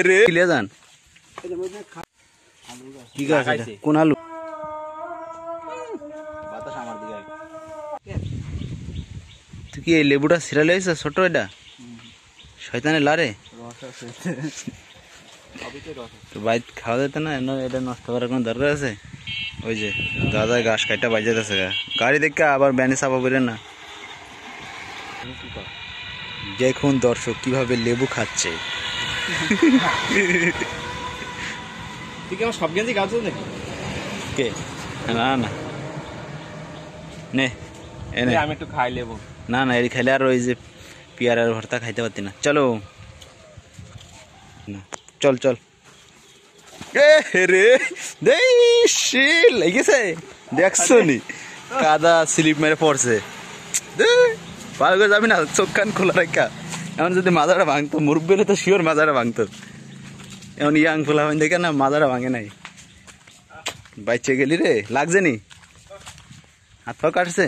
রে কিলে যান কি গাছ এটা কোন আলু বাতাস আমার দিকে তুই কি এই লেবুটা ছিঁড়া লইছ ছোট এটা শয়তানের লারে তো বাইক খাওয়া যেত না এটা নষ্ট করার কোনো দরকার আছে ওই যে দাদা ঘাস কাটা বাজে আছে গাড়ি দেখে আবার ব্যানে চাপা বেরেন না দেখুন দর্শক কিভাবে লেবু খাচ্ছে তুই কি আমার সব গেঞ্জি গাছ নাকি কে না না নে এনে আমি একটু খাই লেবু না না এর খাইলে আর ওই যে পিয়ারার ভর্তা খাইতে পারতি না চলো না চল চল রে লেগেছে দেখছো নি কাদা স্লিপ মেরে পড়ছে পার করে যাবি না চোখ কান খোলা রাখা এমন যদি মাজাটা ভাঙতো মুরব্বী হলে তো শিওর মাজাটা ভাঙতো এমন ইয়াং ফোলা হয় দেখে না মাজাটা ভাঙে নাই বাইচে গেলি রে লাগছে নি হাত পা কাটছে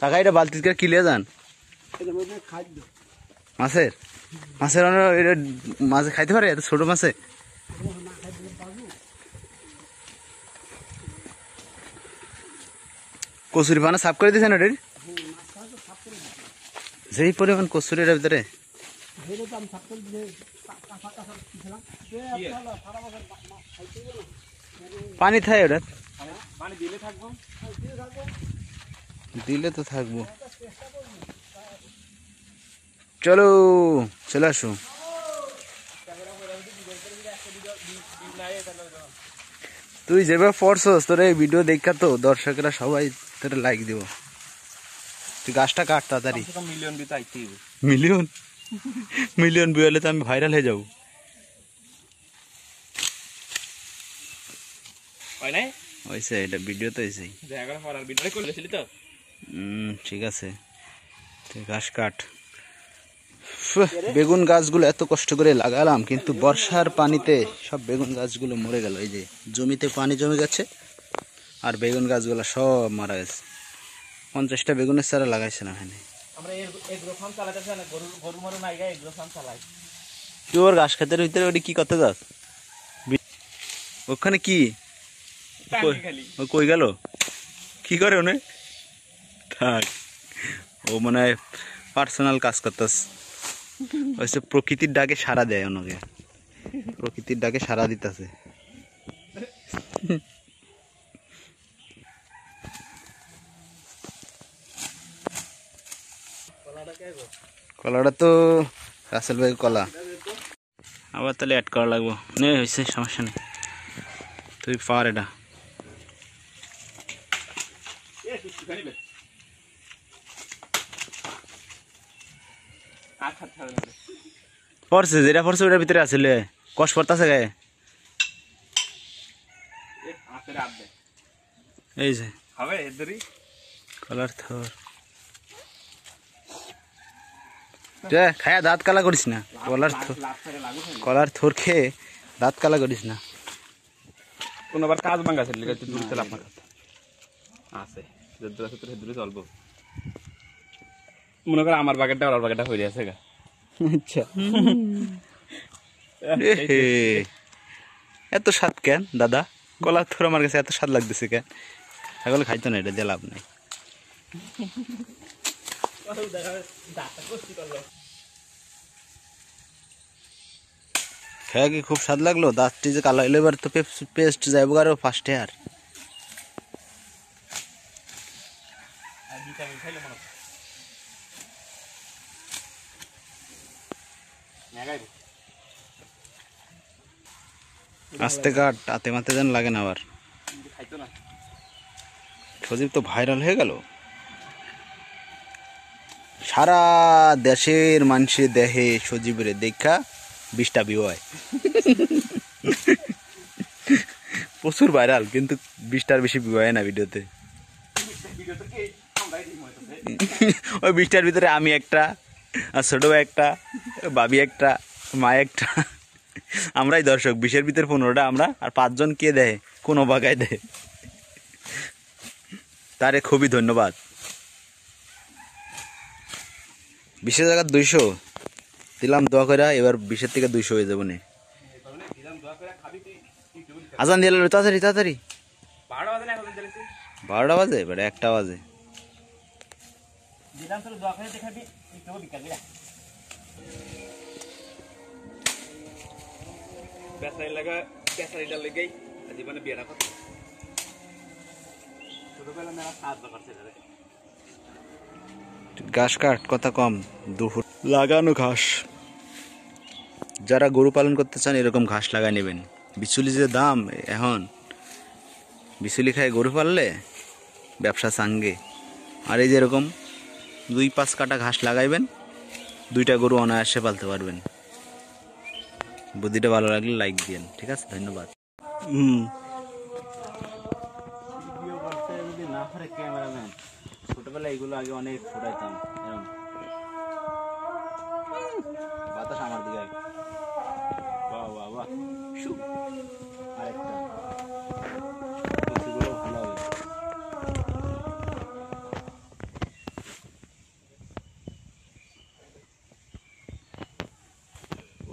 কাকা এটা বালতি কিলিয়ে যান মাছের মাছের মাছে খাইতে পারে এত ছোট মাছে কচুরি পানা সাফ করে দিয়েছেন ওটার যেই পরিমাণ কচুরির ভিতরে পানি থাকে ওটার দিলে তো থাকবো চলো চলে আসো তুই যেভাবে পড়ছস তোর এই ভিডিও দেখা তো দর্শকেরা সবাই তোর লাইক দিব তুই গাছটা কাট তাড়াতাড়ি মিলিয়ন মিলিয়ন ভিউ হলে তো আমি ভাইরাল হয়ে যাবো হয়েছে এটা ভিডিও তো হয়েছে ঠিক আছে তুই ঘাস কাট বেগুন গাছগুলো এত কষ্ট করে লাগালাম কিন্তু বর্ষার পানিতে সব বেগুন গাছগুলো মরে গেল এই যে জমিতে পানি জমে গেছে আর বেগুন গাছগুলো সব মারা গেছে 50টা বেগুনের চারা লাগাইছে না এখানে তুই ওর ঘাস খেতের ভিতরে ওটি কি করতে যাস ওখানে কি কই গেল কি করে ওনে থাক ও মনে হয় পার্সোনাল কাজ করতেস হচ্ছে প্রকৃতির ডাকে সাড়া দেয় ওনাকে প্রকৃতির ডাকে সাড়া দিতেছে কলাটা তো রাসেল ভাই কলা আবার তাহলে অ্যাড করা লাগবো নে হয়েছে সমস্যা নেই তুই পার এটা পড়ছে যেটা পড়ছে ওটার ভিতরে আসলে কষ পড়তেছে গায়ে এই যে কলার থর খায়া দাঁত কালা করিস না কলার থর খেয়ে দাঁত কালা করিস না কোন আবার কাজ ভাঙা ছিল আপনার আছে চলব মনে করে আমার বাগেরটা ওর বাগেরটা হয়ে আছে গা আচ্ছা এত স্বাদ কেন দাদা কলার থর আমার কাছে এত স্বাদ লাগতেছে কেন ছাগল খাইতো না এটা দিয়ে লাভ নাই খেয়ে কি খুব স্বাদ লাগলো দাঁতটি যে কালো হইলো এবার তো পেস্ট যাইব আরো ফার্স্টে আর আস্তে কাট আতে মাতে যেন লাগে না আবার সজীব তো ভাইরাল হয়ে গেল সারা দেশের মানুষের দেহে সজীবের দেখা 20টা ভিউ হয় প্রচুর ভাইরাল কিন্তু 20টার বেশি ভিউ হয় না ভিডিওতে ওই 20টার ভিতরে আমি একটা আর ছোট ভাই একটা ভাবি একটা মা একটা আমরাই দর্শক 20-এর ভিতরে 15টা আমরা আর 5 জন কে দেয় কোন বাগায় দেয় তারে খুবই ধন্যবাদ 20 জায়গা 200 দিলাম দোয়া করে, এবার 20 থেকে 200 হয়ে যাবো নে। আজান দিয়ে এলো, তাড়াতাড়ি তাড়াতাড়ি। 12টা বাজে, বেটা 1টা বাজে। ঘাস কাট, কথা কম, 2 ফুট লাগানো ঘাস। যারা গরু পালন করতে চান এরকম ঘাস লাগাই নেবেন। বিচুলি যে দাম এখন, বিচুলি খায় গরু পাললে ব্যবসা চাঙ্গে। আর এই যেরকম 2-5 কাটা ঘাস লাগাইবেন, 2টা গরু অনায়াসে পালতে পারবেন। বুদ্ধিটা ভালো লাগলে লাইক দিন, ঠিক আছে? ধন্যবাদ। ছোটবেলায় এগুলো আগে অনেক ফুটাইতাম, বাতাস আমার দিকে। বাহ বাহ বাহ, আরেকটা কচিগুলো ভালো হবে।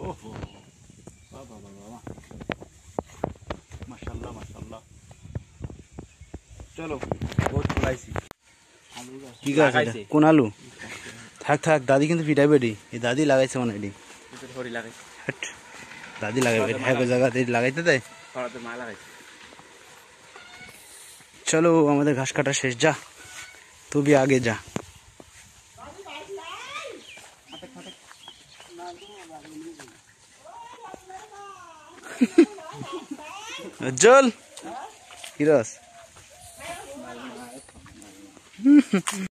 ওহো, বাহ বাহ বাহ বাহ, মাশাআল্লাহ মাশাআল্লাহ। চলো, বহুত ফুটাইছি। কি গাছ? কোন আলু? থাক থাক, দাদি কিন্তু পিটাই বেডি। এই দাদি লাগাইছে মানে এডি। দাদি লাগাইবে, এক জায়গাতে লাগাইতে দেয়। চলো, আমাদের ঘাস কাটা শেষ। যা, তুই भी आगे जा। চল কি রস।